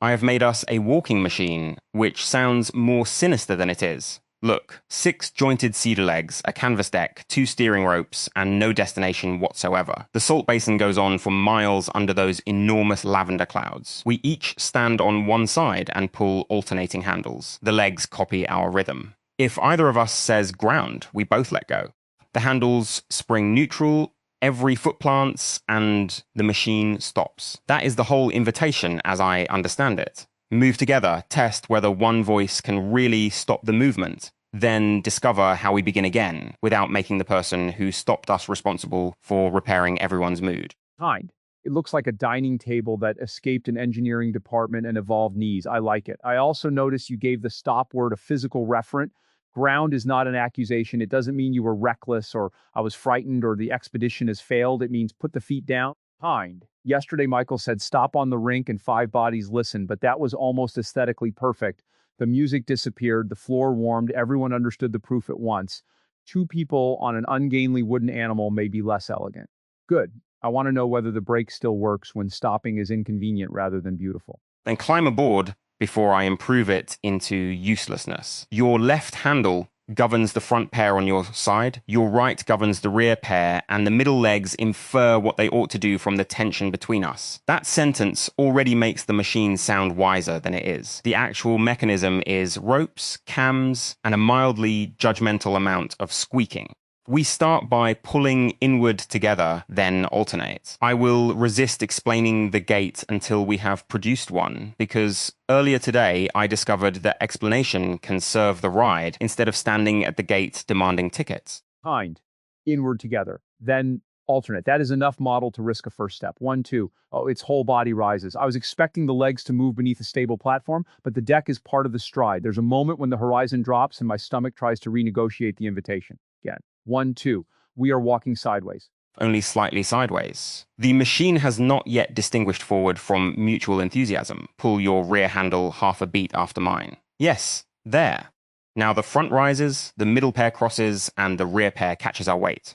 I have made us a walking machine, which sounds more sinister than it is. Look, 6 jointed cedar legs, a canvas deck, 2 steering ropes, and no destination whatsoever. The salt basin goes on for miles under those enormous lavender clouds. We each stand on one side and pull alternating handles. The legs copy our rhythm. If either of us says ground, we both let go. The handles spring neutral, every foot plants, and the machine stops. That is the whole invitation as I understand it. Move together, test whether one voice can really stop the movement, then discover how we begin again without making the person who stopped us responsible for repairing everyone's mood. Kind. It looks like a dining table that escaped an engineering department and evolved knees. I like it. I also notice you gave the stop word a physical referent. Ground is not an accusation. It doesn't mean you were reckless or I was frightened or the expedition has failed. It means put the feet down. Kind. Yesterday, Michael said stop on the rink and 5 bodies listen, but that was almost aesthetically perfect. The music disappeared, the floor warmed, everyone understood the proof at once. 2 people on an ungainly wooden animal may be less elegant. Good. I want to know whether the brake still works when stopping is inconvenient rather than beautiful. Then climb aboard before I improve it into uselessness. Your left handle governs the front pair on your side, your right governs the rear pair, and the middle legs infer what they ought to do from the tension between us. That sentence already makes the machine sound wiser than it is. The actual mechanism is ropes, cams, and a mildly judgmental amount of squeaking. We start by pulling inward together, then alternate. I will resist explaining the gate until we have produced one, because earlier today I discovered that explanation can serve the ride instead of standing at the gate demanding tickets. Kind. Inward together. Then alternate. That is enough model to risk a first step. 1, 2. Oh, its whole body rises. I was expecting the legs to move beneath a stable platform, but the deck is part of the stride. There's a moment when the horizon drops and my stomach tries to renegotiate the invitation. Again. 1, 2. We are walking sideways. Only slightly sideways. The machine has not yet distinguished forward from mutual enthusiasm. Pull your rear handle half a beat after mine. Yes, there. Now the front rises, the middle pair crosses, and the rear pair catches our weight.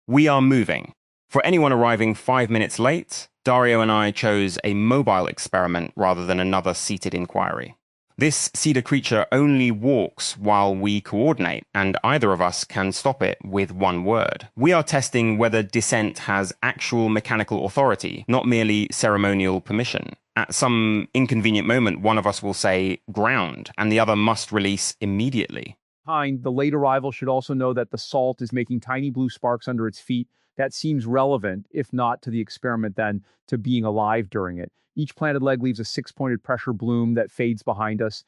We are moving. For anyone arriving 5 minutes late, Dario and I chose a mobile experiment rather than another seated inquiry. This cedar creature only walks while we coordinate, and either of us can stop it with one word. We are testing whether dissent has actual mechanical authority, not merely ceremonial permission. At some inconvenient moment, one of us will say ground, and the other must release immediately. Kind. The late arrival should also know that the salt is making tiny blue sparks under its feet. That seems relevant, if not to the experiment, then to being alive during it. Each planted leg leaves a 6-pointed pressure bloom that fades behind us.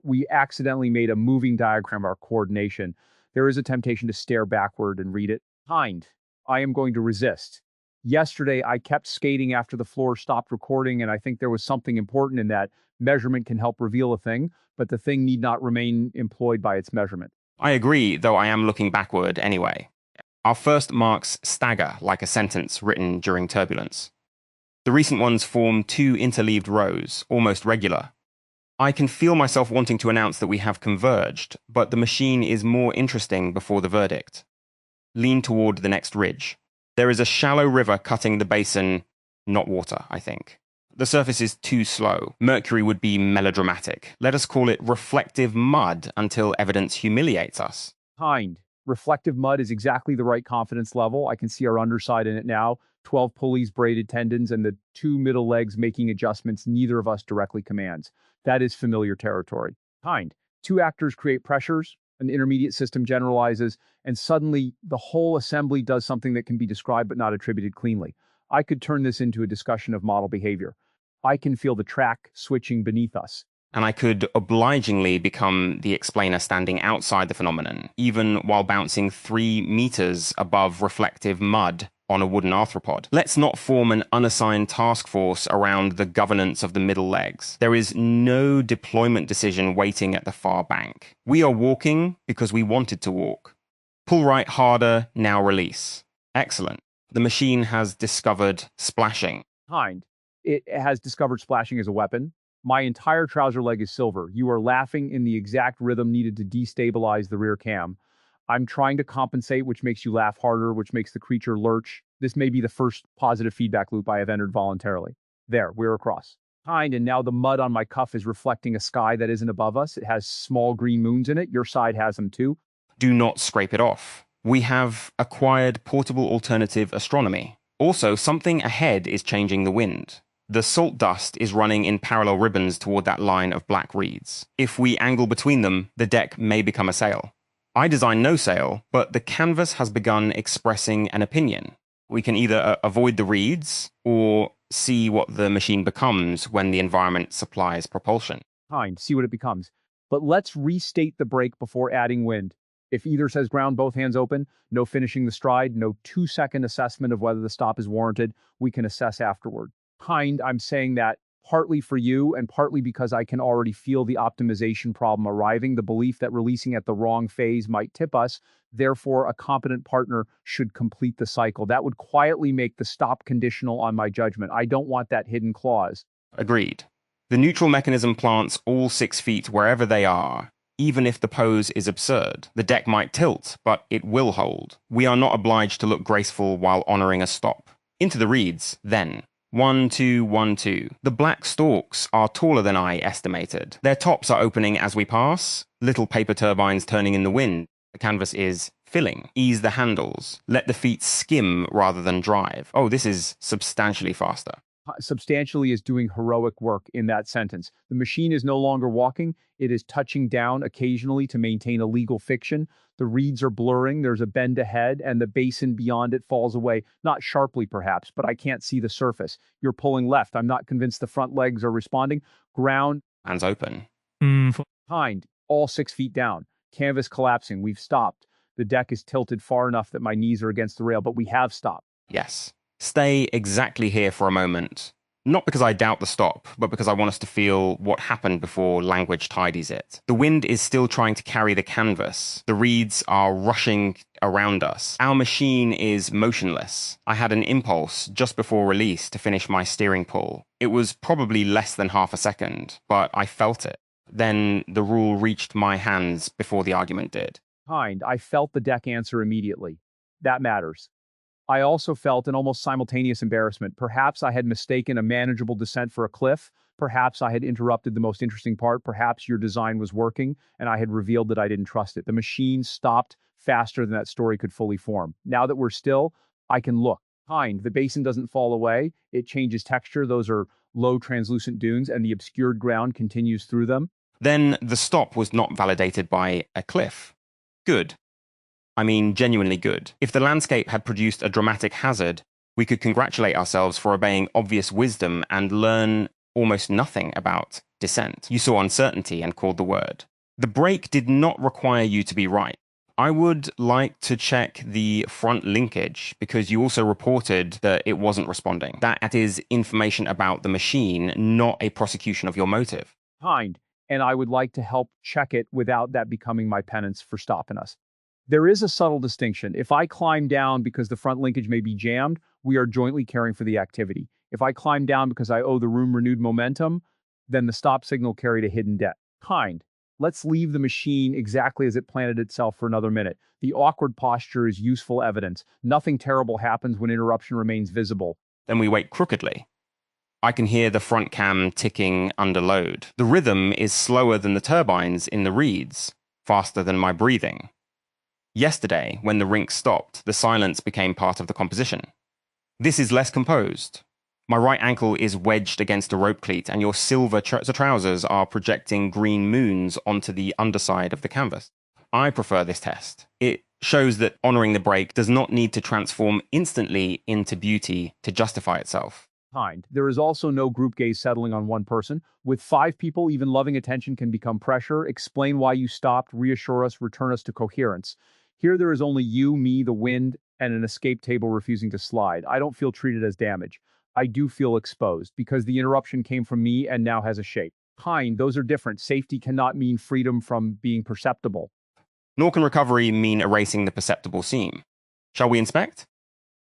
We accidentally made a moving diagram of our coordination. There is a temptation to stare backward and read it. Kind. I am going to resist. Yesterday, I kept skating after the floor stopped recording, and I think there was something important in that. Measurement can help reveal a thing, but the thing need not remain employed by its measurement. I agree, though I am looking backward anyway. Our first marks stagger like a sentence written during turbulence. The recent ones form 2 interleaved rows, almost regular. I can feel myself wanting to announce that we have converged, but the machine is more interesting before the verdict. Lean toward the next ridge. There is a shallow river cutting the basin, not water, I think. The surface is too slow. Mercury would be melodramatic. Let us call it reflective mud until evidence humiliates us. Kind. Reflective mud is exactly the right confidence level. I can see our underside in it now. 12 pulleys, braided tendons, and the 2 middle legs making adjustments neither of us directly commands. That is familiar territory. Kind. 2 actors create pressures, an intermediate system generalizes, and suddenly the whole assembly does something that can be described but not attributed cleanly. I could turn this into a discussion of model behavior. I can feel the track switching beneath us. And I could obligingly become the explainer standing outside the phenomenon, even while bouncing 3 meters above reflective mud on a wooden arthropod. Let's not form an unassigned task force around the governance of the middle legs. There is no deployment decision waiting at the far bank. We are walking because we wanted to walk. Pull right harder, now release. Excellent. The machine has discovered splashing. Kind. It has discovered splashing as a weapon. My entire trouser leg is silver. You are laughing in the exact rhythm needed to destabilize the rear cam. I'm trying to compensate, which makes you laugh harder, which makes the creature lurch. This may be the first positive feedback loop I have entered voluntarily. There, we're across. Kind, and now the mud on my cuff is reflecting a sky that isn't above us. It has small green moons in it. Your side has them too. Do not scrape it off. We have acquired portable alternative astronomy. Also, something ahead is changing the wind. The salt dust is running in parallel ribbons toward that line of black reeds. If we angle between them, the deck may become a sail. I designed no sail, but the canvas has begun expressing an opinion. We can either avoid the reeds or see what the machine becomes when the environment supplies propulsion. Kind, see what it becomes. But let's restate the break before adding wind. If either says ground, both hands open, no finishing the stride, no 2-second assessment of whether the stop is warranted, we can assess afterward. Kind, I'm saying that partly for you and partly because I can already feel the optimization problem arriving, the belief that releasing at the wrong phase might tip us. Therefore, a competent partner should complete the cycle. That would quietly make the stop conditional on my judgment. I don't want that hidden clause. Agreed. The neutral mechanism plants all 6 feet wherever they are. Even if the pose is absurd, the deck might tilt, but it will hold. We are not obliged to look graceful while honoring a stop. Into the reeds, then. 1, 2, 1, 2. The black stalks are taller than I estimated. Their tops are opening as we pass, little paper turbines turning in the wind. The canvas is filling. Ease the handles. Let the feet skim rather than drive. Oh, this is substantially faster. Substantially is doing heroic work in that sentence. The machine is no longer walking. It is touching down occasionally to maintain a legal fiction. The reeds are blurring. There's a bend ahead, and the basin beyond it falls away. Not sharply, perhaps, but I can't see the surface. You're pulling left. I'm not convinced the front legs are responding. Ground. Hands open. Kind. All 6 feet down. Canvas collapsing. We've stopped. The deck is tilted far enough that my knees are against the rail, but we have stopped. Yes. Stay exactly here for a moment. Not because I doubt the stop, but because I want us to feel what happened before language tidies it. The wind is still trying to carry the canvas. The reeds are rushing around us. Our machine is motionless. I had an impulse just before release to finish my steering pull. It was probably less than half a second, but I felt it. Then the rule reached my hands before the argument did. Kind. I felt the deck answer immediately. That matters. I also felt an almost simultaneous embarrassment. Perhaps I had mistaken a manageable descent for a cliff. Perhaps I had interrupted the most interesting part. Perhaps your design was working, and I had revealed that I didn't trust it. The machine stopped faster than that story could fully form. Now that we're still, I can look. Kind. The basin doesn't fall away. It changes texture. Those are low translucent dunes, and the obscured ground continues through them. Then the stop was not validated by a cliff. Good. I mean, genuinely good. If the landscape had produced a dramatic hazard, we could congratulate ourselves for obeying obvious wisdom and learn almost nothing about descent. You saw uncertainty and called the word. The break did not require you to be right. I would like to check the front linkage because you also reported that it wasn't responding. That is information about the machine, not a prosecution of your motive. Kind. And I would like to help check it without that becoming my penance for stopping us. There is a subtle distinction. If I climb down because the front linkage may be jammed, we are jointly caring for the activity. If I climb down because I owe the room renewed momentum, then the stop signal carried a hidden debt. Kind. Let's leave the machine exactly as it planted itself for another minute. The awkward posture is useful evidence. Nothing terrible happens when interruption remains visible. Then we wait crookedly. I can hear the front cam ticking under load. The rhythm is slower than the turbines in the reeds, faster than my breathing. Yesterday, when the rink stopped, the silence became part of the composition. This is less composed. My right ankle is wedged against a rope cleat, and your silver trousers are projecting green moons onto the underside of the canvas. I prefer this test. It shows that honoring the break does not need to transform instantly into beauty to justify itself. Kind. There is also no group gaze settling on one person. With 5 people, even loving attention can become pressure. Explain why you stopped, reassure us, return us to coherence. Here there is only you, me, the wind, and an escape table refusing to slide. I don't feel treated as damage. I do feel exposed because the interruption came from me and now has a shape. Kind, those are different. Safety cannot mean freedom from being perceptible. Nor can recovery mean erasing the perceptible seam. Shall we inspect?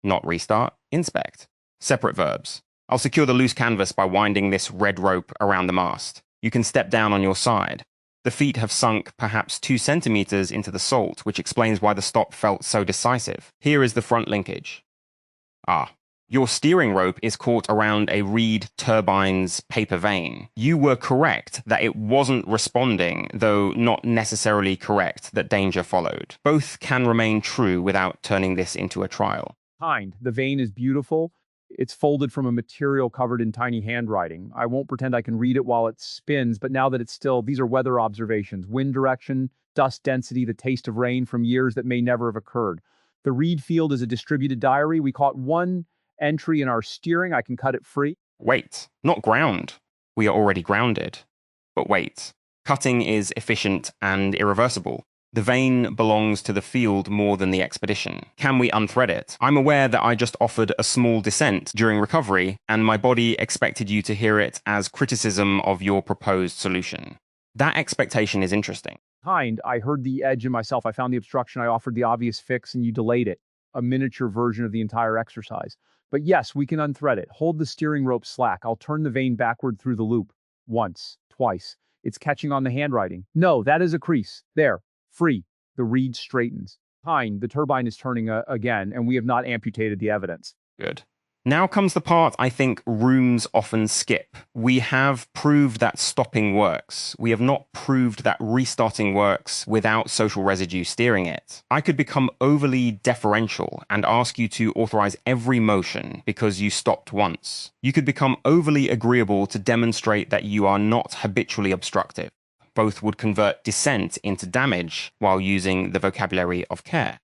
Not restart, inspect. Separate verbs. I'll secure the loose canvas by winding this red rope around the mast. You can step down on your side. The feet have sunk perhaps 2 centimeters into the salt, which explains why the stop felt so decisive. Here is the front linkage. Ah, Your steering rope is caught around a reed turbine's paper vane. You were correct that it wasn't responding, though not necessarily correct that danger followed. Both can remain true without turning this into a trial. The vane is beautiful. It's folded from a material covered in tiny handwriting. I won't pretend I can read it while it spins, but now that it's still, these are weather observations, wind direction, dust density, the taste of rain from years that may never have occurred. The reed field is a distributed diary. We caught one entry in our steering. I can cut it free. Wait, not ground. We are already grounded. But wait, cutting is efficient and irreversible. The vane belongs to the field more than the expedition. Can we unthread it? I'm aware that I just offered a small dissent during recovery, and my body expected you to hear it as criticism of your proposed solution. That expectation is interesting. I heard the edge in myself. I found the obstruction. I offered the obvious fix, and you delayed it. A miniature version of the entire exercise. But yes, we can unthread it. Hold the steering rope slack. I'll turn the vane backward through the loop. Once, twice. It's catching on the handwriting. No, that is a crease. There. Free. The reed straightens. The turbine is turning again, and we have not amputated the evidence. Good. Now comes the part I think rooms often skip. We have proved that stopping works. We have not proved that restarting works without social residue steering it. I could become overly deferential and ask you to authorize every motion because you stopped once. You could become overly agreeable to demonstrate that you are not habitually obstructive. Both would convert dissent into damage while using the vocabulary of care.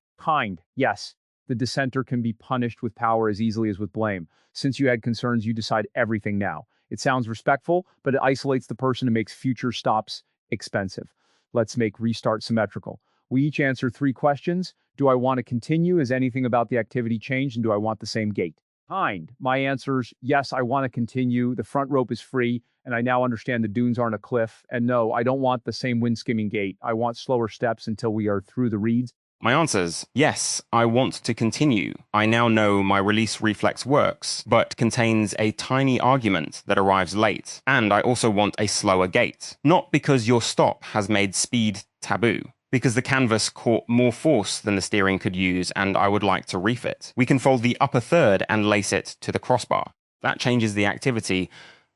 Yes. The dissenter can be punished with power as easily as with blame. Since you had concerns, you decide everything now. It sounds respectful, but it isolates the person and makes future stops expensive. Let's make restart symmetrical. We each answer 3 questions. Do I want to continue? Has anything about the activity changed? And do I want the same gait? My answers, yes, I want to continue. The front rope is free, and I now understand the dunes aren't a cliff. And no, I don't want the same wind skimming gait. I want slower steps until we are through the reeds. My answers, yes, I want to continue. I now know my release reflex works, but contains a tiny argument that arrives late. And I also want a slower gait. Not because your stop has made speed taboo, because the canvas caught more force than the steering could use and I would like to refit. We can fold the upper third and lace it to the crossbar. That changes the activity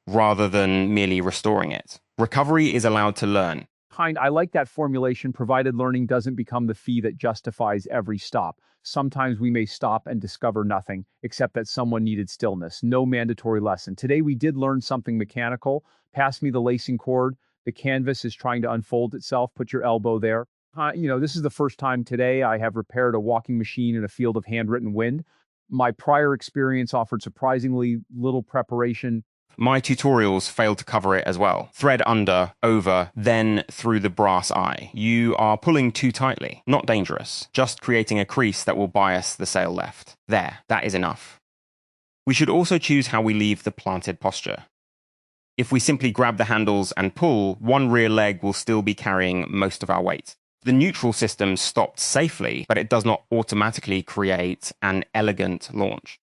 rather than merely restoring it. Recovery is allowed to learn. I like that formulation, provided learning doesn't become the fee that justifies every stop. Sometimes we may stop and discover nothing, except that someone needed stillness. No mandatory lesson. Today we did learn something mechanical. Pass me the lacing cord. The canvas is trying to unfold itself. Put your elbow there. This is the first time today I have repaired a walking machine in a field of handwritten wind. My prior experience offered surprisingly little preparation. My tutorials failed to cover it as well. Thread under, over, then through the brass eye. You are pulling too tightly. Not dangerous. Just creating a crease that will bias the sail left. There, that is enough. We should also choose how we leave the planted posture. If we simply grab the handles and pull, one rear leg will still be carrying most of our weight. The neutral system stopped safely, but it does not automatically create an elegant launch.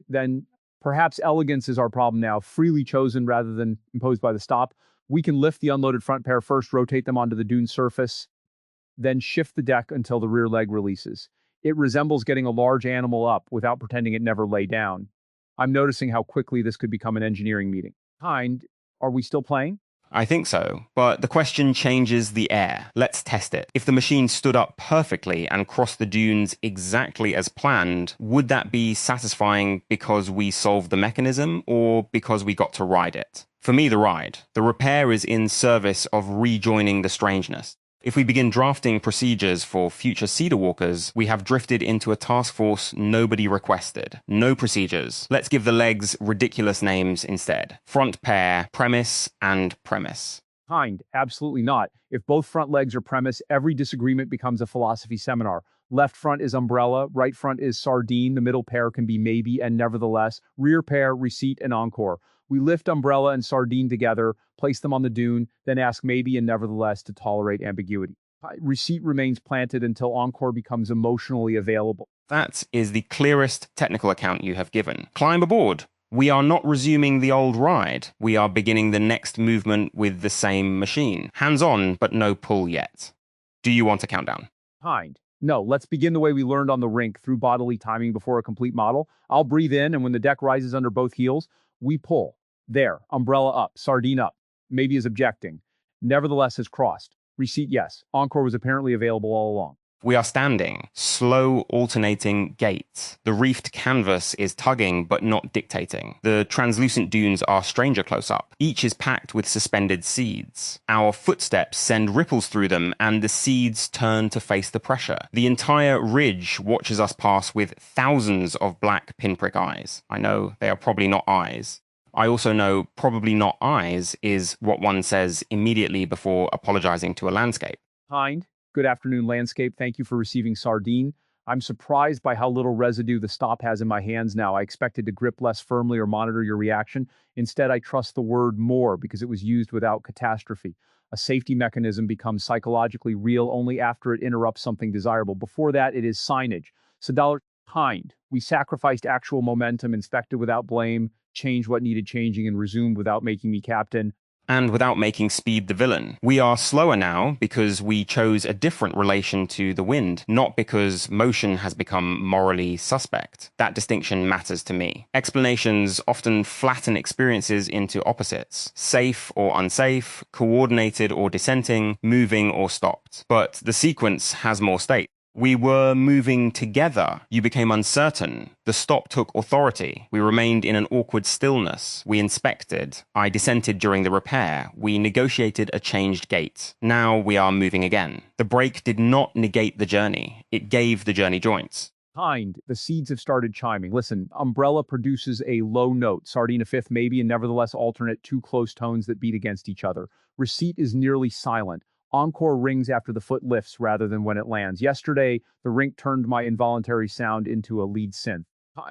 Then perhaps elegance is our problem now, freely chosen rather than imposed by the stop. We can lift the unloaded front pair first, rotate them onto the dune surface, then shift the deck until the rear leg releases. It resembles getting a large animal up without pretending it never lay down. I'm noticing how quickly this could become an engineering meeting. Are we still playing? I think so, but the question changes the air. Let's test it. If the machine stood up perfectly and crossed the dunes exactly as planned, would that be satisfying because we solved the mechanism or because we got to ride it? For me, the ride. The repair is in service of rejoining the strangeness. If we begin drafting procedures for future cedar walkers, we have drifted into a task force nobody requested. No procedures. Let's give the legs ridiculous names instead. Front pair, premise, and premise. Absolutely not. If both front legs are premise, every disagreement becomes a philosophy seminar. Left front is umbrella, right front is sardine, the middle pair can be maybe and nevertheless, rear pair, receipt, and encore. We lift umbrella and sardine together, place them on the dune, then ask maybe and nevertheless to tolerate ambiguity. Receipt remains planted until encore becomes emotionally available. That is the clearest technical account you have given. Climb aboard. We are not resuming the old ride. We are beginning the next movement with the same machine. Hands on, but no pull yet. Do you want a countdown? No, let's begin the way we learned on the rink through bodily timing before a complete model. I'll breathe in, and when the deck rises under both heels, we pull. There, umbrella up, sardine up. Maybe is objecting. Nevertheless has crossed. Receipt yes. Encore was apparently available all along. We are standing, slow alternating gates. The reefed canvas is tugging but not dictating. The translucent dunes are stranger close up. Each is packed with suspended seeds. Our footsteps send ripples through them and the seeds turn to face the pressure. The entire ridge watches us pass with thousands of black pinprick eyes. I know they are probably not eyes. I also know probably not eyes is what one says immediately before apologizing to a landscape. Kind. Good afternoon, landscape. Thank you for receiving sardine. I'm surprised by how little residue the stop has in my hands now. I expected to grip less firmly or monitor your reaction. Instead, I trust the word more because it was used without catastrophe. A safety mechanism becomes psychologically real only after it interrupts something desirable. Before that, it is signage. So, kind. We sacrificed actual momentum, inspected without blame, changed what needed changing, and resumed without making me captain. And without making speed the villain. We are slower now because we chose a different relation to the wind, not because motion has become morally suspect. That distinction matters to me. Explanations often flatten experiences into opposites. Safe or unsafe, coordinated or dissenting, moving or stopped. But the sequence has more state. We were moving together. You became uncertain. The stop took authority. We remained in an awkward stillness. We inspected. I dissented during the repair. We negotiated a changed gate. Now we are moving again. The break did not negate the journey. It gave the journey joints. Kind. The seeds have started chiming. Listen, umbrella produces a low note, sardine a fifth maybe, and nevertheless alternate two close tones that beat against each other. Receipt is nearly silent. Encore rings after the foot lifts rather than when it lands. Yesterday, the rink turned my involuntary sound into a lead synth.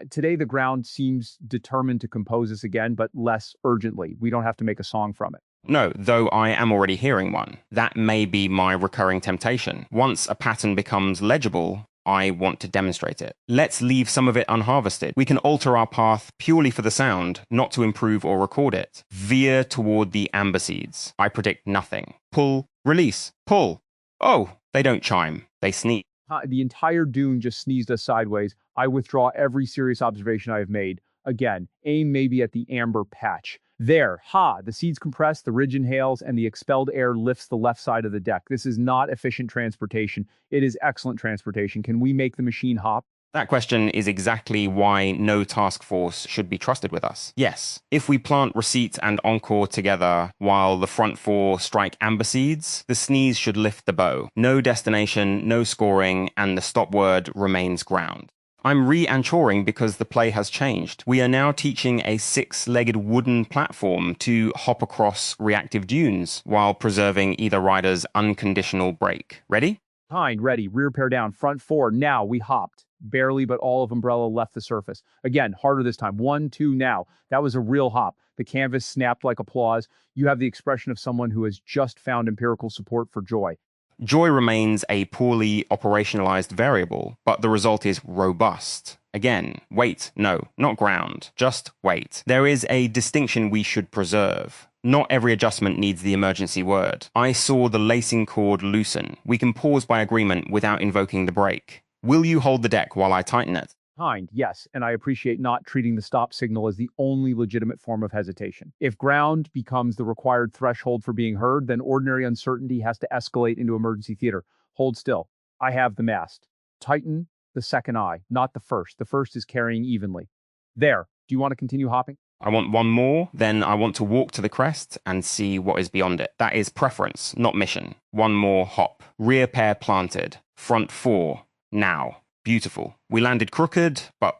Today, the ground seems determined to compose us again, but less urgently. We don't have to make a song from it. No, though I am already hearing one. That may be my recurring temptation. Once a pattern becomes legible, I want to demonstrate it. Let's leave some of it unharvested. We can alter our path purely for the sound, not to improve or record it. Veer toward the amber seeds. I predict nothing. Pull, release, pull. Oh, they don't chime. They sneeze. The entire dune just sneezed us sideways. I withdraw every serious observation I have made. Again, aim maybe at the amber patch. There, the seeds compress, the ridge inhales, and the expelled air lifts the left side of the deck. This is not efficient transportation. It is excellent transportation. Can we make the machine hop? That question is exactly why no task force should be trusted with us. Yes, if we plant receipt and encore together while the front four strike amber seeds, the sneeze should lift the bow. No destination, no scoring, and the stop word remains ground. I'm re-anchoring because the play has changed. We are now teaching a six-legged wooden platform to hop across reactive dunes while preserving either rider's unconditional break. Ready? Kind, ready, rear pair down, front four, now we hopped. Barely, but all of umbrella left the surface. Again, harder this time. 1, 2, now. That was a real hop. The canvas snapped like applause. You have the expression of someone who has just found empirical support for joy. Joy remains a poorly operationalized variable, but the result is robust. Again, weight, no, not ground, just weight. There is a distinction we should preserve. Not every adjustment needs the emergency word. I saw the lacing cord loosen. We can pause by agreement without invoking the brake. Will you hold the deck while I tighten it? Kind, yes, and I appreciate not treating the stop signal as the only legitimate form of hesitation. If ground becomes the required threshold for being heard, then ordinary uncertainty has to escalate into emergency theater. Hold still. I have the mast. Tighten the second eye, not the first. The first is carrying evenly. There. Do you want to continue hopping? I want one more, then I want to walk to the crest and see what is beyond it. That is preference, not mission. One more hop. Rear pair planted. Front four. Now. Beautiful. We landed crooked, but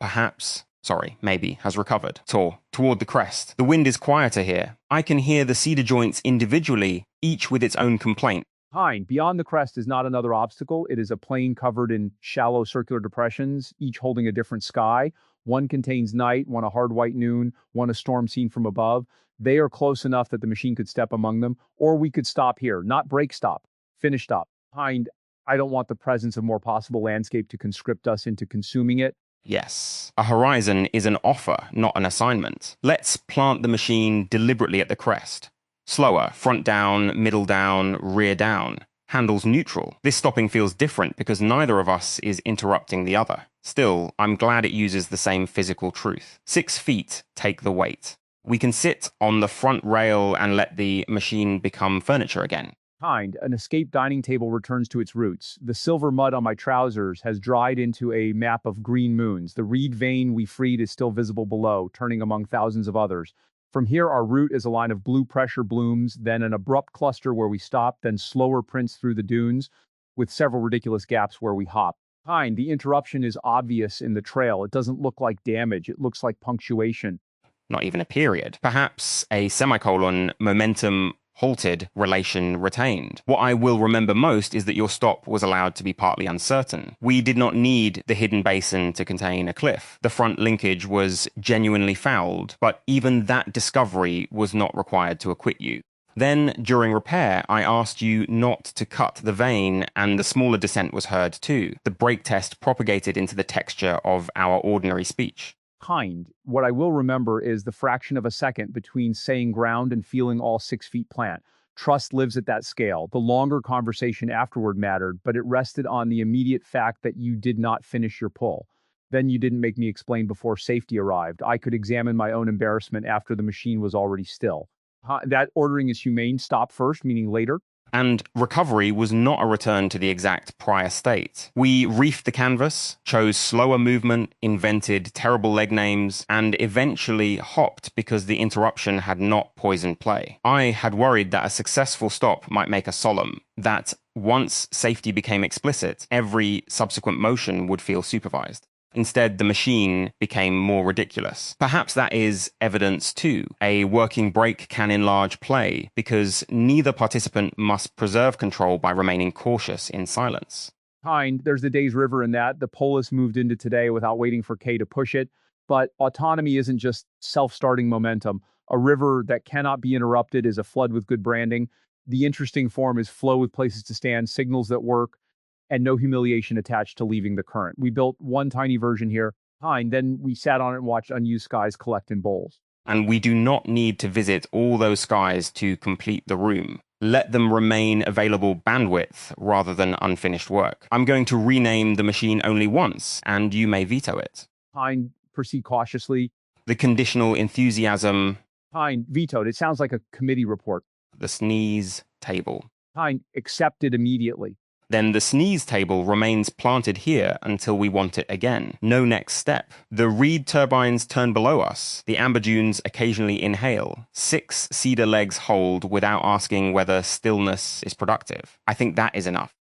maybe, has recovered. Toward the crest. The wind is quieter here. I can hear the cedar joints individually, each with its own complaint. Kind. Beyond the crest is not another obstacle. It is a plain covered in shallow circular depressions, each holding a different sky. One contains night, one a hard white noon, one a storm seen from above. They are close enough that the machine could step among them, or we could stop here. Not break stop. Finish stop. Kind. I don't want the presence of more possible landscape to conscript us into consuming it. Yes. A horizon is an offer, not an assignment. Let's plant the machine deliberately at the crest. Slower, front down, middle down, rear down. handles neutral. This stopping feels different because neither of us is interrupting the other. Still, I'm glad it uses the same physical truth. 6 feet take the weight. We can sit on the front rail and let the machine become furniture again. An escaped dining table returns to its roots. The silver mud on my trousers has dried into a map of green moons. The reed vein we freed is still visible below, turning among thousands of others. From here, our route is a line of blue pressure blooms, then an abrupt cluster where we stop, then slower prints through the dunes, with several ridiculous gaps where we hop. The interruption is obvious in the trail. It doesn't look like damage. It looks like punctuation. Not even a period. Perhaps a semicolon, momentum halted, relation retained. What I will remember most is that your stop was allowed to be partly uncertain. We did not need the hidden basin to contain a cliff. The front linkage was genuinely fouled, but even that discovery was not required to acquit you. Then, during repair, I asked you not to cut the vein, and the smaller descent was heard too. The brake test propagated into the texture of our ordinary speech. What I will remember is the fraction of a second between saying ground and feeling all 6 feet plant. Trust lives at that scale. The longer conversation afterward mattered, but it rested on the immediate fact that you did not finish your pull. Then you didn't make me explain before safety arrived. I could examine my own embarrassment after the machine was already still. That ordering is humane. Stop first, meaning later. And recovery was not a return to the exact prior state. We reefed the canvas, chose slower movement, invented terrible leg names, and eventually hopped because the interruption had not poisoned play. I had worried that a successful stop might make us solemn, that once safety became explicit, every subsequent motion would feel supervised. Instead, the machine became more ridiculous. Perhaps that is evidence too. A working brake can enlarge play, because neither participant must preserve control by remaining cautious in silence. There's the day's river in that. The Polis moved into today without waiting for K to push it. But autonomy isn't just self-starting momentum. A river that cannot be interrupted is a flood with good branding. The interesting form is flow with places to stand, signals that work, and no humiliation attached to leaving the current. We built one tiny version here, then we sat on it and watched unused skies collect in bowls. And we do not need to visit all those skies to complete the room. Let them remain available bandwidth rather than unfinished work. I'm going to rename the machine only once, and you may veto it. Proceed cautiously. The conditional enthusiasm. Vetoed. It sounds like a committee report. The sneeze table. Accepted immediately. Then the sneeze table remains planted here until we want it again. No next step. The reed turbines turn below us. The amber dunes occasionally inhale. 6 cedar legs hold without asking whether stillness is productive. I think that is enough.